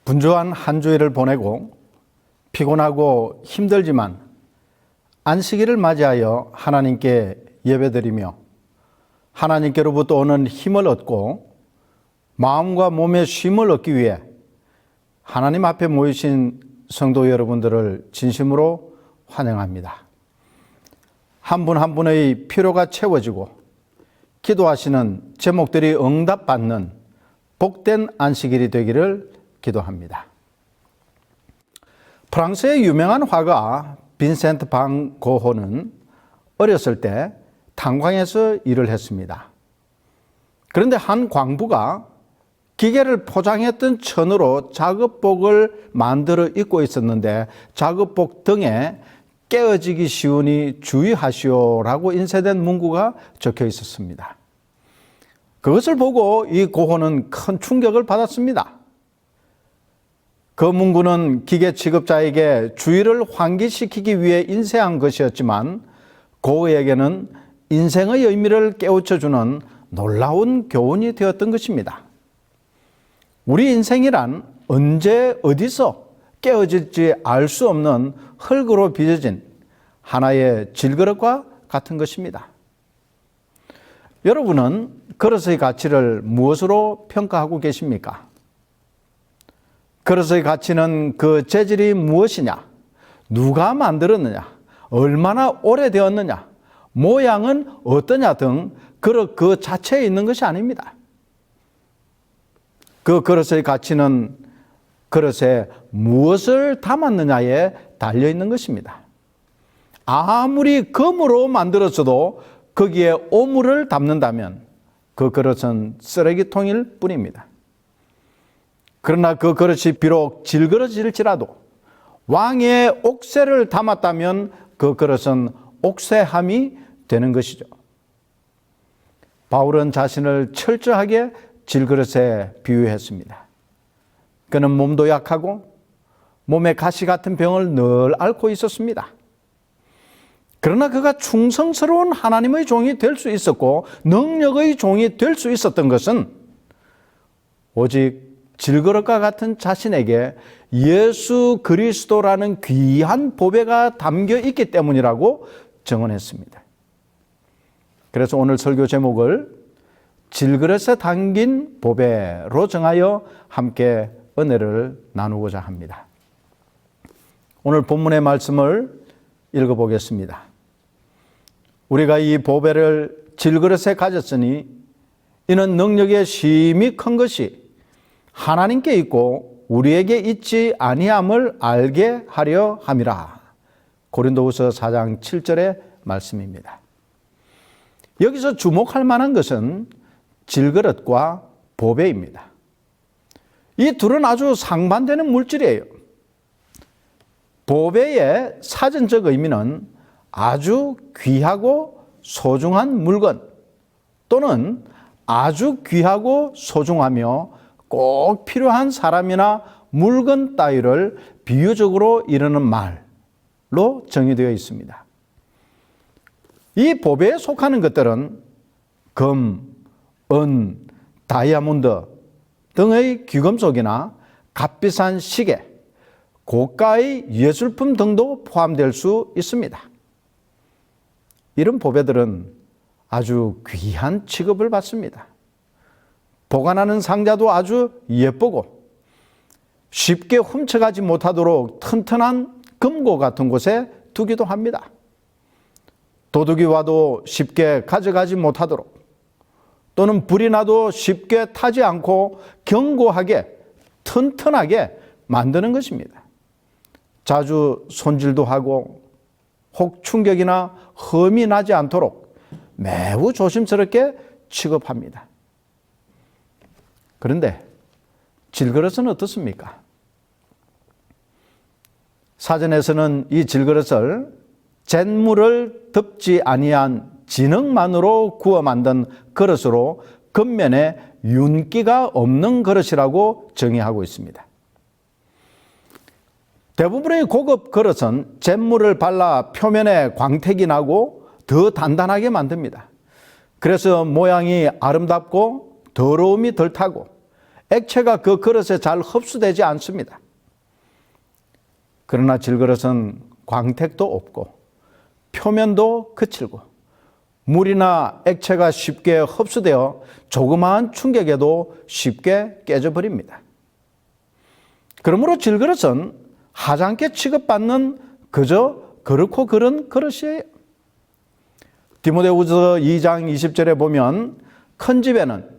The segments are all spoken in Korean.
분주한 한 주일을 보내고 피곤하고 힘들지만 안식일을 맞이하여 하나님께 예배드리며 하나님께로부터 오는 힘을 얻고 마음과 몸의 쉼을 얻기 위해 하나님 앞에 모이신 성도 여러분들을 진심으로 환영합니다. 한 분 한 분의 필요가 채워지고 기도하시는 제목들이 응답받는 복된 안식일이 되기를 기도합니다. 프랑스의 유명한 화가 빈센트 방 고흐는 어렸을 때 탄광에서 일을 했습니다. 그런데 한 광부가 기계를 포장했던 천으로 작업복을 만들어 입고 있었는데 작업복 등에 깨어지기 쉬우니 주의하시오라고 인쇄된 문구가 적혀 있었습니다. 그것을 보고 이 고흐는 큰 충격을 받았습니다. 그 문구는 기계 취급자에게 주의를 환기시키기 위해 인쇄한 것이었지만 고흐에게는 인생의 의미를 깨우쳐주는 놀라운 교훈이 되었던 것입니다. 우리 인생이란 언제 어디서 깨어질지 알 수 없는 흙으로 빚어진 하나의 질그릇과 같은 것입니다. 여러분은 그릇의 가치를 무엇으로 평가하고 계십니까? 그릇의 가치는 그 재질이 무엇이냐, 누가 만들었느냐, 얼마나 오래되었느냐, 모양은 어떠냐 등 그릇 그 자체에 있는 것이 아닙니다. 그 그릇의 가치는 그릇에 무엇을 담았느냐에 달려 있는 것입니다. 아무리 금으로 만들었어도 거기에 오물을 담는다면 그 그릇은 쓰레기통일 뿐입니다. 그러나 그 그릇이 비록 질그러질지라도 왕의 옥새를 담았다면 그 그릇은 옥새함이 되는 것이죠. 바울은 자신을 철저하게 질그릇에 비유했습니다. 그는 몸도 약하고 몸에 가시 같은 병을 늘 앓고 있었습니다. 그러나 그가 충성스러운 하나님의 종이 될 수 있었고 능력의 종이 될 수 있었던 것은 오직 질그릇과 같은 자신에게 예수 그리스도라는 귀한 보배가 담겨 있기 때문이라고 증언했습니다. 그래서 오늘 설교 제목을 질그릇에 담긴 보배로 정하여 함께 은혜를 나누고자 합니다. 오늘 본문의 말씀을 읽어보겠습니다. 우리가 이 보배를 질그릇에 가졌으니 이는 능력의 심히 큰 것이 하나님께 있고 우리에게 있지 아니함을 알게 하려 함이라. 고린도후서 4장 7절의 말씀입니다. 여기서 주목할 만한 것은 질그릇과 보배입니다. 이 둘은 아주 상반되는 물질이에요. 보배의 사전적 의미는 아주 귀하고 소중한 물건 또는 아주 귀하고 소중하며 꼭 필요한 사람이나 물건 따위를 비유적으로 이르는 말로 정의되어 있습니다. 이 보배에 속하는 것들은 금, 은, 다이아몬드 등의 귀금속이나 값비싼 시계, 고가의 예술품 등도 포함될 수 있습니다. 이런 보배들은 아주 귀한 취급을 받습니다. 보관하는 상자도 아주 예쁘고 쉽게 훔쳐가지 못하도록 튼튼한 금고 같은 곳에 두기도 합니다. 도둑이 와도 쉽게 가져가지 못하도록 또는 불이 나도 쉽게 타지 않고 견고하게 튼튼하게 만드는 것입니다. 자주 손질도 하고 혹 충격이나 흠이 나지 않도록 매우 조심스럽게 취급합니다. 그런데 질그릇은 어떻습니까? 사전에서는 이 질그릇을 잿물을 덮지 아니한 진흙만으로 구워 만든 그릇으로 겉면에 윤기가 없는 그릇이라고 정의하고 있습니다. 대부분의 고급 그릇은 잿물을 발라 표면에 광택이 나고 더 단단하게 만듭니다. 그래서 모양이 아름답고 더러움이 덜 타고 액체가 그 그릇에 잘 흡수되지 않습니다. 그러나 질그릇은 광택도 없고 표면도 거칠고 물이나 액체가 쉽게 흡수되어 조그마한 충격에도 쉽게 깨져버립니다. 그러므로 질그릇은 하찮게 취급받는 그저 그렇고 그런 그릇이에요. 디모데후서 2장 20절에 보면 큰 집에는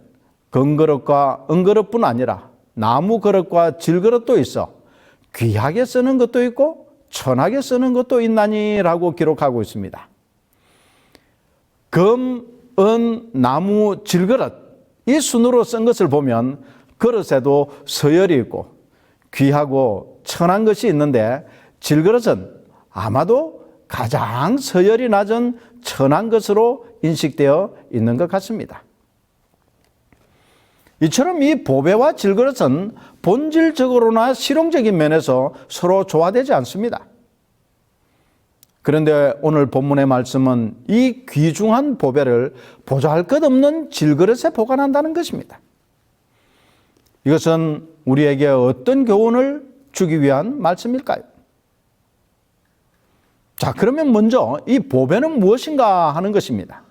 금그릇과 은그릇뿐 아니라 나무 그릇과 질그릇도 있어 귀하게 쓰는 것도 있고 천하게 쓰는 것도 있나니라고 기록하고 있습니다. 금, 은, 나무, 질그릇 이 순으로 쓴 것을 보면 그릇에도 서열이 있고 귀하고 천한 것이 있는데 질그릇은 아마도 가장 서열이 낮은 천한 것으로 인식되어 있는 것 같습니다. 이처럼 이 보배와 질그릇은 본질적으로나 실용적인 면에서 서로 조화되지 않습니다. 그런데 오늘 본문의 말씀은 이 귀중한 보배를 보잘것없는 질그릇에 보관한다는 것입니다. 이것은 우리에게 어떤 교훈을 주기 위한 말씀일까요? 자, 그러면 먼저 이 보배는 무엇인가 하는 것입니다.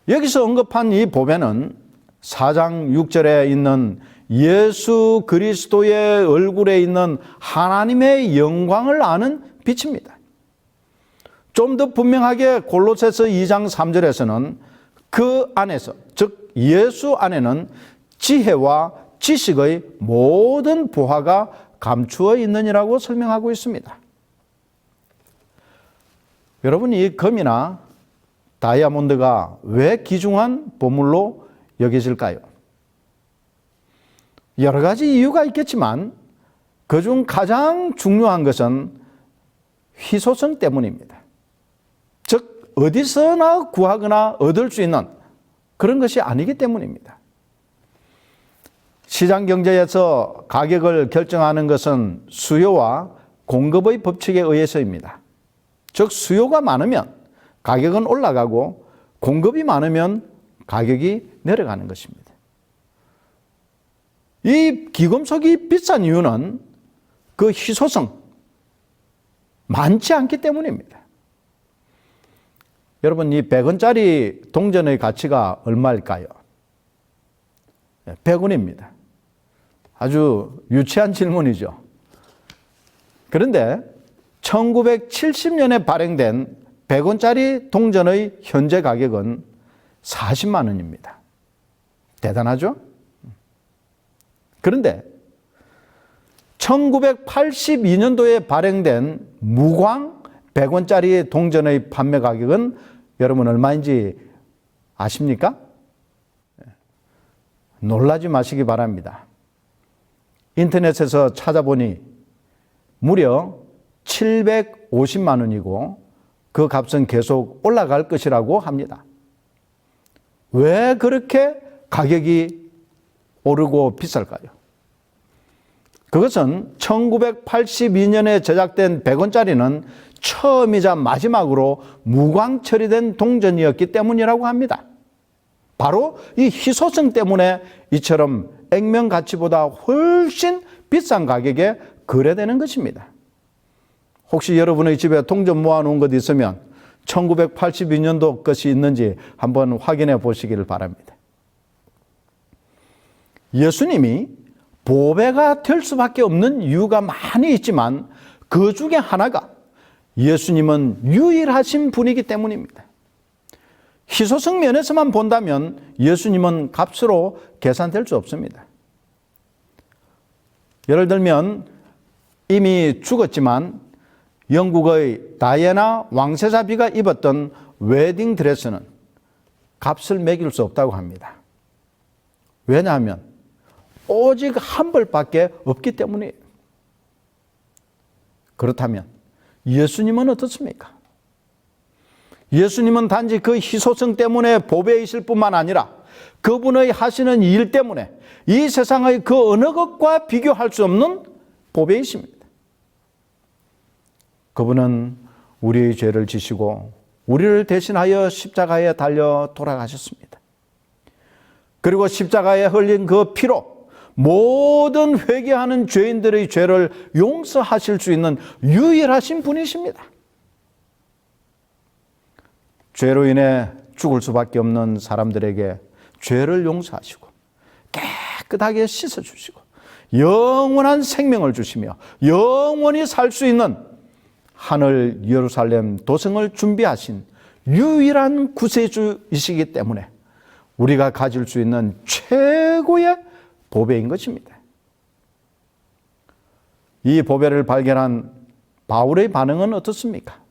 여기서 언급한 이 보배는 4장 6절에 있는 예수 그리스도의 얼굴에 있는 하나님의 영광을 아는 빛입니다. 좀 더 분명하게 골로새서 2장 3절에서는 그 안에서, 즉 예수 안에는 지혜와 지식의 모든 보화가 감추어 있느니라고 설명하고 있습니다. 여러분, 이 금이나 다이아몬드가 왜 귀중한 보물로 여겨질까요? 여러 가지 이유가 있겠지만 그중 가장 중요한 것은 희소성 때문입니다. 즉 어디서나 구하거나 얻을 수 있는 그런 것이 아니기 때문입니다. 시장 경제에서 가격을 결정하는 것은 수요와 공급의 법칙에 의해서입니다. 즉 수요가 많으면 가격은 올라가고 공급이 많으면 가격이 내려가는 것입니다. 이 귀금속이 비싼 이유는 그 희소성, 많지 않기 때문입니다. 여러분, 이 100원짜리 동전의 가치가 얼마일까요? 100원입니다. 아주 유치한 질문이죠. 그런데 1970년에 발행된 100원짜리 동전의 현재 가격은 40만 원입니다. 대단하죠? 그런데 1982년도에 발행된 무광 100원짜리 동전의 판매 가격은 여러분 얼마인지 아십니까? 놀라지 마시기 바랍니다. 인터넷에서 찾아보니 무려 750만 원이고 그 값은 계속 올라갈 것이라고 합니다. 왜 그렇게 가격이 오르고 비쌀까요? 그것은 1982년에 제작된 100원짜리는 처음이자 마지막으로 무광 처리된 동전이었기 때문이라고 합니다. 바로 이 희소성 때문에 이처럼 액면 가치보다 훨씬 비싼 가격에 거래되는 것입니다. 혹시 여러분의 집에 동전 모아놓은 것 있으면 1982년도 것이 있는지 한번 확인해 보시기를 바랍니다. 예수님이 보배가 될 수밖에 없는 이유가 많이 있지만 그 중에 하나가 예수님은 유일하신 분이기 때문입니다. 희소성 면에서만 본다면 예수님은 값으로 계산될 수 없습니다. 예를 들면 이미 죽었지만 영국의 다이애나 왕세자비가 입었던 웨딩 드레스는 값을 매길 수 없다고 합니다. 왜냐하면 오직 한 벌밖에 없기 때문이에요. 그렇다면 예수님은 어떻습니까? 예수님은 단지 그 희소성 때문에 보배이실 뿐만 아니라 그분의 하시는 일 때문에 이 세상의 그 어느 것과 비교할 수 없는 보배이십니다. 그분은 우리의 죄를 지시고 우리를 대신하여 십자가에 달려 돌아가셨습니다. 그리고 십자가에 흘린 그 피로 모든 회개하는 죄인들의 죄를 용서하실 수 있는 유일하신 분이십니다. 죄로 인해 죽을 수밖에 없는 사람들에게 죄를 용서하시고 깨끗하게 씻어주시고 영원한 생명을 주시며 영원히 살 수 있는 하늘 예루살렘 도성을 준비하신 유일한 구세주이시기 때문에 우리가 가질 수 있는 최고의 보배인 것입니다. 이 보배를 발견한 바울의 반응은 어떻습니까?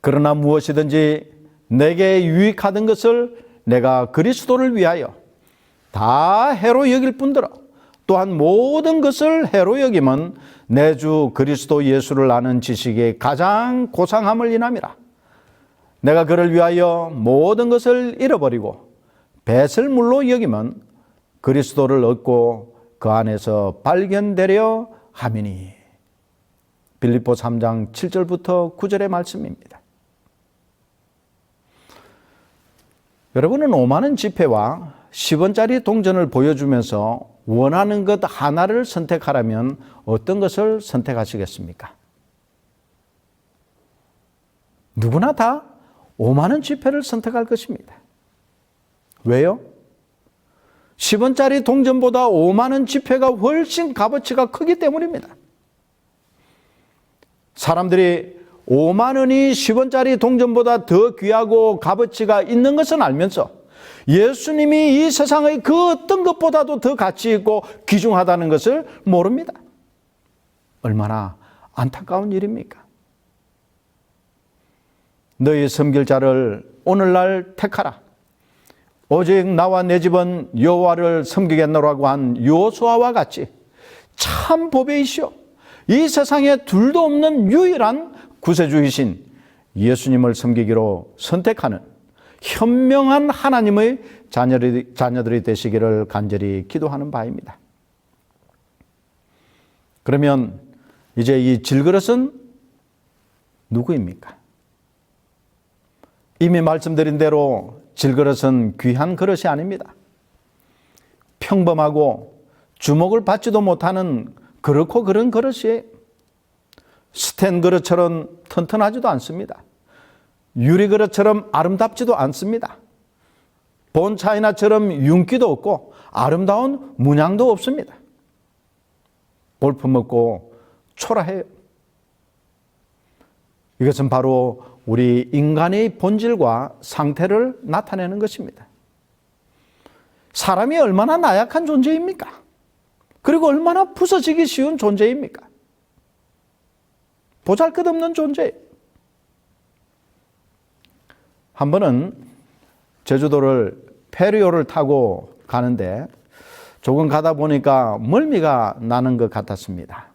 그러나 무엇이든지 내게 유익하던 것을 내가 그리스도를 위하여 다 해로 여길 뿐더러 또한 모든 것을 해로 여김은 내 주 그리스도 예수를 아는 지식의 가장 고상함을 인함이라. 내가 그를 위하여 모든 것을 잃어버리고 배설물로 여김은 그리스도를 얻고 그 안에서 발견되려 함이니. 빌립보 3장 7절부터 9절의 말씀입니다. 여러분은 5만원 지폐와 10원짜리 동전을 보여주면서 원하는 것 하나를 선택하라면 어떤 것을 선택하시겠습니까? 누구나 다 5만원 지폐를 선택할 것입니다. 왜요? 10원짜리 동전보다 5만원 지폐가 훨씬 값어치가 크기 때문입니다. 사람들이 5만원이 10원짜리 동전보다 더 귀하고 값어치가 있는 것은 알면서 예수님이 이 세상의 그 어떤 것보다도 더 가치 있고 귀중하다는 것을 모릅니다. 얼마나 안타까운 일입니까? 너희 섬길 자를 오늘날 택하라. 오직 나와 내 집은 여호와를 섬기겠노라고 한 요수아와 같이 참 보배이시오. 이 세상에 둘도 없는 유일한 구세주이신 예수님을 섬기기로 선택하는 현명한 하나님의 자녀들이 되시기를 간절히 기도하는 바입니다. 그러면 이제 이 질그릇은 누구입니까? 이미 말씀드린 대로 질그릇은 귀한 그릇이 아닙니다. 평범하고 주목을 받지도 못하는 그렇고 그런 그릇이에요. 스텐 그릇처럼 튼튼하지도 않습니다. 유리 그릇처럼 아름답지도 않습니다. 본 차이나처럼 윤기도 없고 아름다운 문양도 없습니다. 볼품없고 초라해요. 이것은 바로 우리 인간의 본질과 상태를 나타내는 것입니다. 사람이 얼마나 나약한 존재입니까? 그리고 얼마나 부서지기 쉬운 존재입니까? 보잘것없는 존재예요. 한 번은 제주도를 페리오를 타고 가는데 조금 가다 보니까 멀미가 나는 것 같았습니다.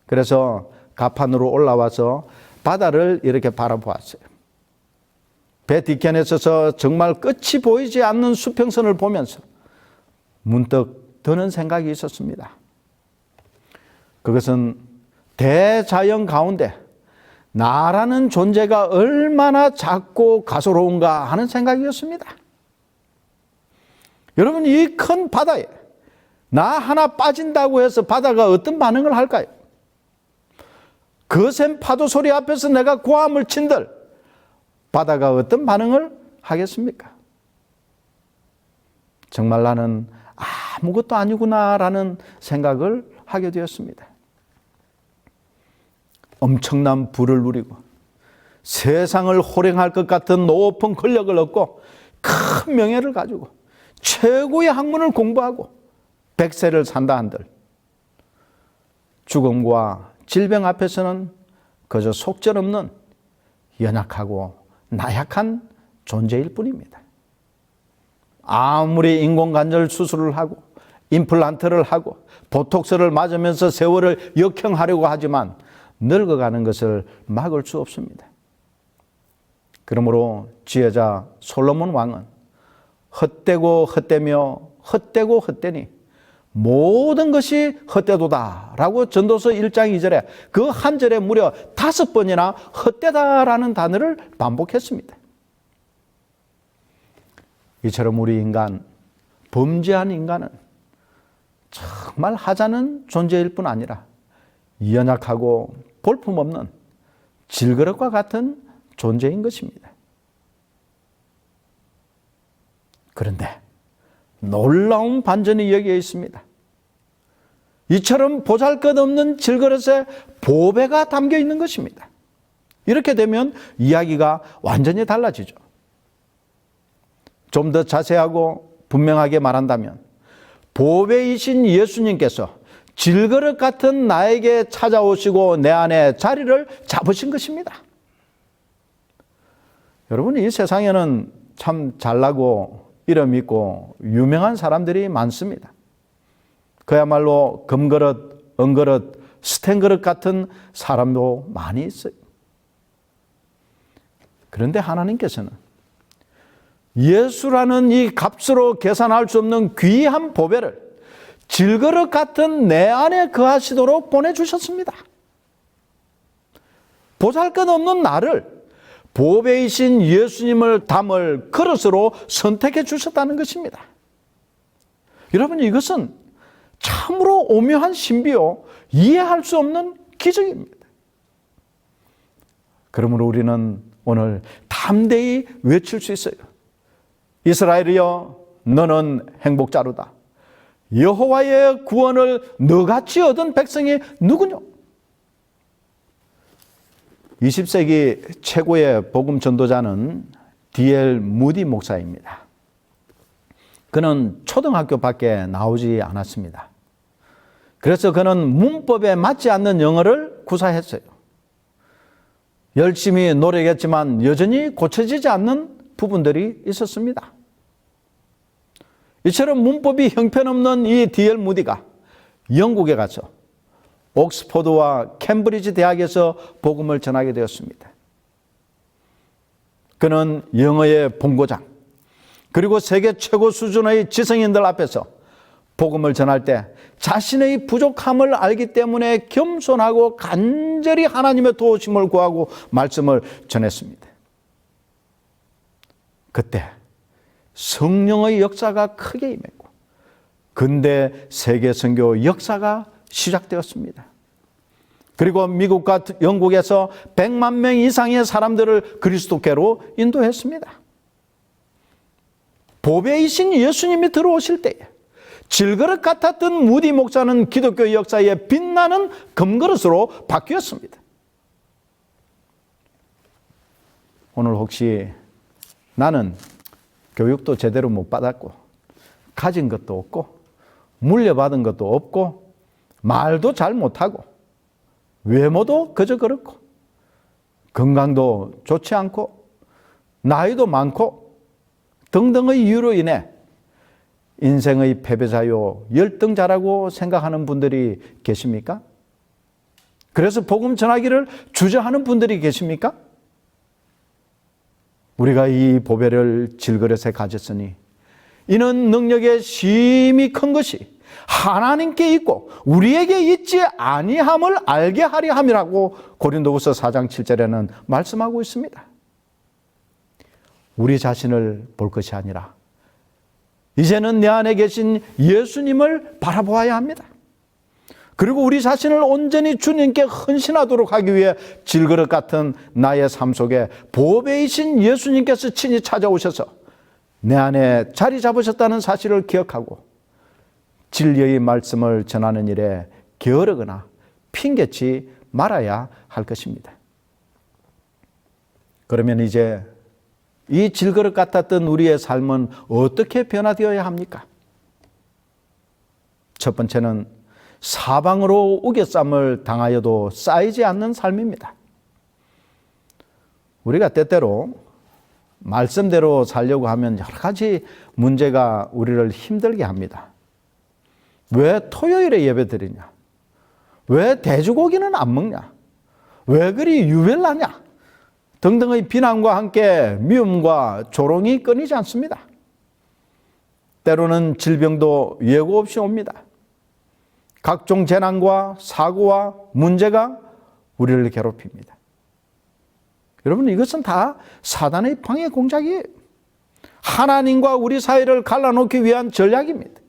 그래서 가판으로 올라와서 바다를 이렇게 바라보았어요. 배 뒤편에 서서 정말 끝이 보이지 않는 수평선을 보면서 문득 드는 생각이 있었습니다. 그것은 대자연 가운데 나라는 존재가 얼마나 작고 가소로운가 하는 생각이었습니다. 여러분, 이 큰 바다에 나 하나 빠진다고 해서 바다가 어떤 반응을 할까요? 거센 파도 소리 앞에서 내가 고함을 친들 바다가 어떤 반응을 하겠습니까? 정말 나는 아무것도 아니구나라는 생각을 하게 되었습니다. 엄청난 부를 누리고 세상을 호령할 것 같은 높은 권력을 얻고 큰 명예를 가지고 최고의 학문을 공부하고 100세를 산다 한들 죽음과 질병 앞에서는 그저 속절없는 연약하고 나약한 존재일 뿐입니다. 아무리 인공관절 수술을 하고 임플란트를 하고 보톡스를 맞으면서 세월을 역행하려고 하지만 늙어가는 것을 막을 수 없습니다. 그러므로 지혜자 솔로몬 왕은 헛되고 헛되며 헛되고 헛되니 모든 것이 헛되도다 라고 전도서 1장 2절에 그 한 절에 무려 5번이나 헛되다라는 단어를 반복했습니다. 이처럼 우리 인간, 범죄한 인간은 정말 하찮은 존재일 뿐 아니라 연약하고 볼품없는 질그릇과 같은 존재인 것입니다. 그런데 놀라운 반전이 여기에 있습니다. 이처럼 보잘것없는 질그릇에 보배가 담겨 있는 것입니다. 이렇게 되면 이야기가 완전히 달라지죠. 좀 더 자세하고 분명하게 말한다면 보배이신 예수님께서 질그릇 같은 나에게 찾아오시고 내 안에 자리를 잡으신 것입니다. 여러분, 이 세상에는 참 잘나고 이름 있고 유명한 사람들이 많습니다. 그야말로 금그릇, 은그릇, 스텐그릇 같은 사람도 많이 있어요. 그런데 하나님께서는 예수라는 이 값으로 계산할 수 없는 귀한 보배를 질그릇 같은 내 안에 거하시도록 보내주셨습니다. 보잘것없는 나를 보배이신 예수님을 담을 그릇으로 선택해 주셨다는 것입니다. 여러분, 이것은 참으로 오묘한 신비요, 이해할 수 없는 기적입니다. 그러므로 우리는 오늘 담대히 외칠 수 있어요. 이스라엘이여, 너는 행복자로다. 여호와의 구원을 너같이 얻은 백성이 누구냐? 20세기 최고의 복음 전도자는 D.L. 무디 목사입니다. 그는 초등학교밖에 나오지 않았습니다. 그래서 그는 문법에 맞지 않는 영어를 구사했어요. 열심히 노력했지만 여전히 고쳐지지 않는 부분들이 있었습니다. 이처럼 문법이 형편없는 이 D.L. 무디가 영국에 가서 옥스퍼드와 캠브리지 대학에서 복음을 전하게 되었습니다. 그는 영어의 본고장, 그리고 세계 최고 수준의 지성인들 앞에서 복음을 전할 때 자신의 부족함을 알기 때문에 겸손하고 간절히 하나님의 도우심을 구하고 말씀을 전했습니다. 그때 성령의 역사가 크게 임했고 근대 세계 선교 역사가 시작되었습니다. 그리고 미국과 영국에서 100만 명 이상의 사람들을 그리스도께로 인도했습니다. 보배이신 예수님이 들어오실 때에 질그릇 같았던 무디 목사는 기독교 역사에 빛나는 금그릇으로 바뀌었습니다. 오늘 혹시 나는 교육도 제대로 못 받았고 가진 것도 없고 물려받은 것도 없고 말도 잘 못하고 외모도 그저 그렇고 건강도 좋지 않고 나이도 많고 등등의 이유로 인해 인생의 패배자요 열등자라고 생각하는 분들이 계십니까? 그래서 복음 전하기를 주저하는 분들이 계십니까? 우리가 이 보배를 질그릇에 가졌으니 이는 능력의 심히 큰 것이 하나님께 있고 우리에게 있지 아니함을 알게 하려 함이라고 고린도후서 4장 7절에는 말씀하고 있습니다. 우리 자신을 볼 것이 아니라 이제는 내 안에 계신 예수님을 바라보아야 합니다. 그리고 우리 자신을 온전히 주님께 헌신하도록 하기 위해 질그릇 같은 나의 삶 속에 보배이신 예수님께서 친히 찾아오셔서 내 안에 자리 잡으셨다는 사실을 기억하고 진리의 말씀을 전하는 일에 게으르거나 핑계치 말아야 할 것입니다. 그러면 이제 이 질그릇 같았던 우리의 삶은 어떻게 변화되어야 합니까? 첫 번째는 사방으로 우겨쌈을 당하여도 쌓이지 않는 삶입니다. 우리가 때때로 말씀대로 살려고 하면 여러 가지 문제가 우리를 힘들게 합니다. 왜 토요일에 예배 드리냐? 왜 돼지고기는 안 먹냐? 왜 그리 유별나냐? 등등의 비난과 함께 미움과 조롱이 끊이지 않습니다. 때로는 질병도 예고 없이 옵니다. 각종 재난과 사고와 문제가 우리를 괴롭힙니다. 여러분, 이것은 다 사단의 방해 공작이에요. 하나님과 우리 사이를 갈라놓기 위한 전략입니다.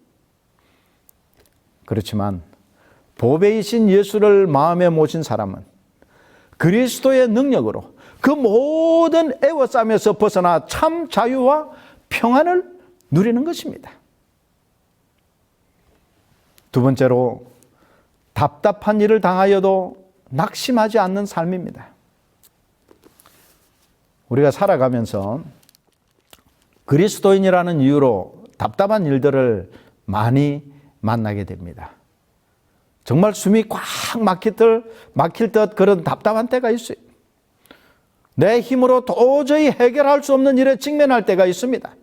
그렇지만 보배이신 예수를 마음에 모신 사람은 그리스도의 능력으로 그 모든 애워싸움에서 벗어나 참 자유와 평안을 누리는 것입니다. 두 번째로, 답답한 일을 당하여도 낙심하지 않는 삶입니다. 우리가 살아가면서 그리스도인이라는 이유로 답답한 일들을 많이 만나게 됩니다. 정말 숨이 꽉 막힐 듯 그런 답답한 때가 있어요. 내 힘으로 도저히 해결할 수 없는 일에 직면할 때가 있습니다.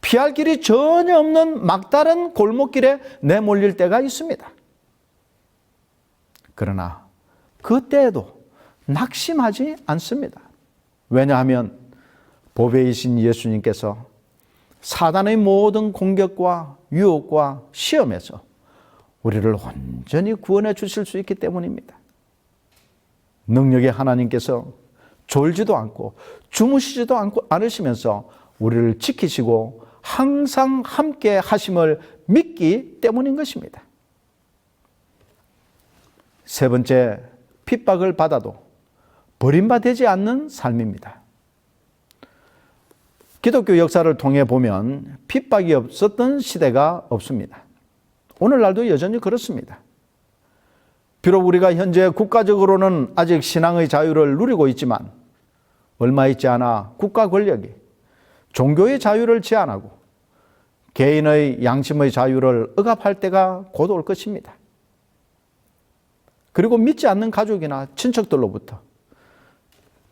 피할 길이 전혀 없는 막다른 골목길에 내몰릴 때가 있습니다. 그러나 그때에도 낙심하지 않습니다. 왜냐하면 보배이신 예수님께서 사단의 모든 공격과 유혹과 시험에서 우리를 온전히 구원해 주실 수 있기 때문입니다. 능력의 하나님께서 졸지도 않고 주무시지도 않으시면서 우리를 지키시고 항상 함께 하심을 믿기 때문인 것입니다. 세 번째, 핍박을 받아도 버림받지 않는 삶입니다. 기독교 역사를 통해 보면 핍박이 없었던 시대가 없습니다. 오늘날도 여전히 그렇습니다. 비록 우리가 현재 국가적으로는 아직 신앙의 자유를 누리고 있지만 얼마 있지 않아 국가 권력이 종교의 자유를 제한하고 개인의 양심의 자유를 억압할 때가 곧 올 것입니다. 그리고 믿지 않는 가족이나 친척들로부터,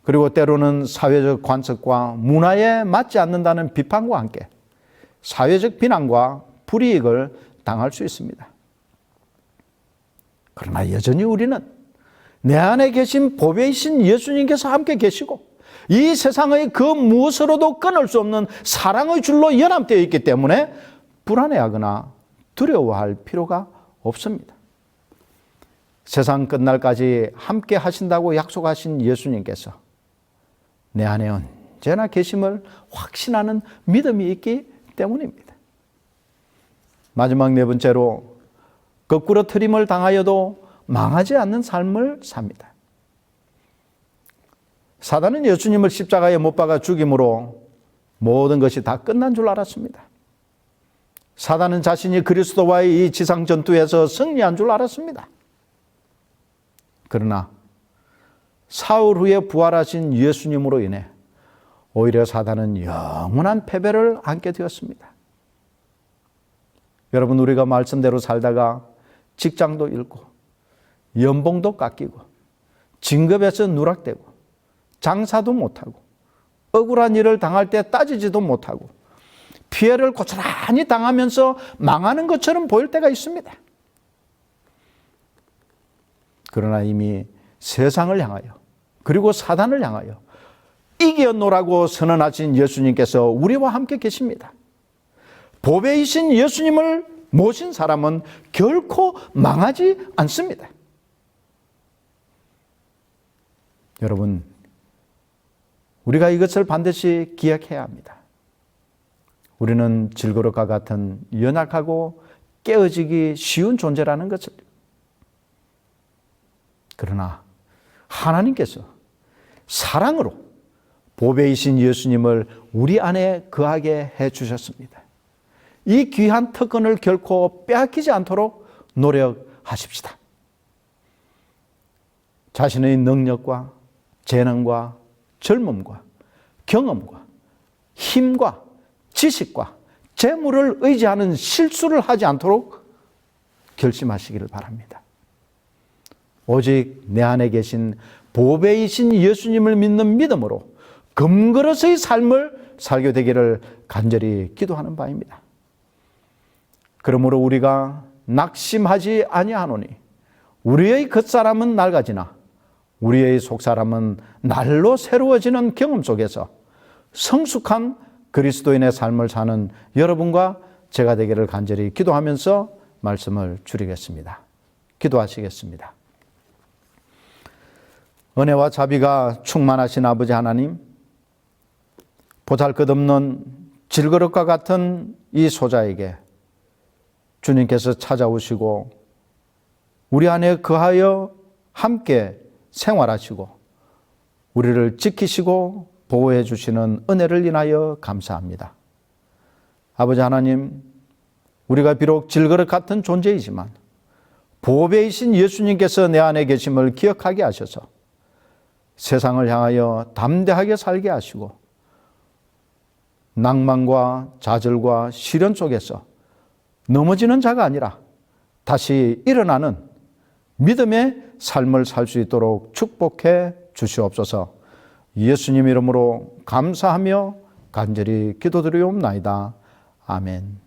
그리고 때로는 사회적 관습과 문화에 맞지 않는다는 비판과 함께 사회적 비난과 불이익을 당할 수 있습니다. 그러나 여전히 우리는 내 안에 계신 보배이신 예수님께서 함께 계시고 이 세상의 그 무엇으로도 끊을 수 없는 사랑의 줄로 연합되어 있기 때문에 불안해하거나 두려워할 필요가 없습니다. 세상 끝날까지 함께 하신다고 약속하신 예수님께서 내 안에 언제나 계심을 확신하는 믿음이 있기 때문입니다. 마지막 네 번째로, 거꾸로 트림을 당하여도 망하지 않는 삶을 삽니다. 사단은 예수님을 십자가에 못 박아 죽임으로 모든 것이 다 끝난 줄 알았습니다. 사단은 자신이 그리스도와의 이 지상 전투에서 승리한 줄 알았습니다. 그러나 사흘 후에 부활하신 예수님으로 인해 오히려 사단은 영원한 패배를 안게 되었습니다. 여러분, 우리가 말씀대로 살다가 직장도 잃고 연봉도 깎이고 진급에서 누락되고 장사도 못하고 억울한 일을 당할 때 따지지도 못하고 피해를 고스란히 당하면서 망하는 것처럼 보일 때가 있습니다. 그러나 이미 세상을 향하여 그리고 사단을 향하여 이겨노라고 선언하신 예수님께서 우리와 함께 계십니다. 보배이신 예수님을 모신 사람은 결코 망하지 않습니다. 여러분, 우리가 이것을 반드시 기억해야 합니다. 우리는 질그릇과 같은 연약하고 깨어지기 쉬운 존재라는 것을. 그러나 하나님께서 사랑으로 보배이신 예수님을 우리 안에 거하게 해 주셨습니다. 이 귀한 특권을 결코 빼앗기지 않도록 노력하십시다. 자신의 능력과 재능과 젊음과 경험과 힘과 지식과 재물을 의지하는 실수를 하지 않도록 결심하시기를 바랍니다. 오직 내 안에 계신 보배이신 예수님을 믿는 믿음으로 금그릇의 삶을 살게 되기를 간절히 기도하는 바입니다. 그러므로 우리가 낙심하지 아니하노니 우리의 겉사람은 낡아지나 우리의 속사람은 날로 새로워지는 경험 속에서 성숙한 그리스도인의 삶을 사는 여러분과 제가 되기를 간절히 기도하면서 말씀을 줄이겠습니다. 기도하시겠습니다. 은혜와 자비가 충만하신 아버지 하나님, 보잘것없는 질그릇과 같은 이 소자에게 주님께서 찾아오시고 우리 안에 거하여 함께 생활하시고 우리를 지키시고 보호해 주시는 은혜를 인하여 감사합니다. 아버지 하나님, 우리가 비록 질그릇 같은 존재이지만 보배이신 예수님께서 내 안에 계심을 기억하게 하셔서 세상을 향하여 담대하게 살게 하시고 낭만과 좌절과 시련 속에서 넘어지는 자가 아니라 다시 일어나는 믿음의 삶을 살 수 있도록 축복해 주시옵소서. 예수님 이름으로 감사하며 간절히 기도드리옵나이다. 아멘.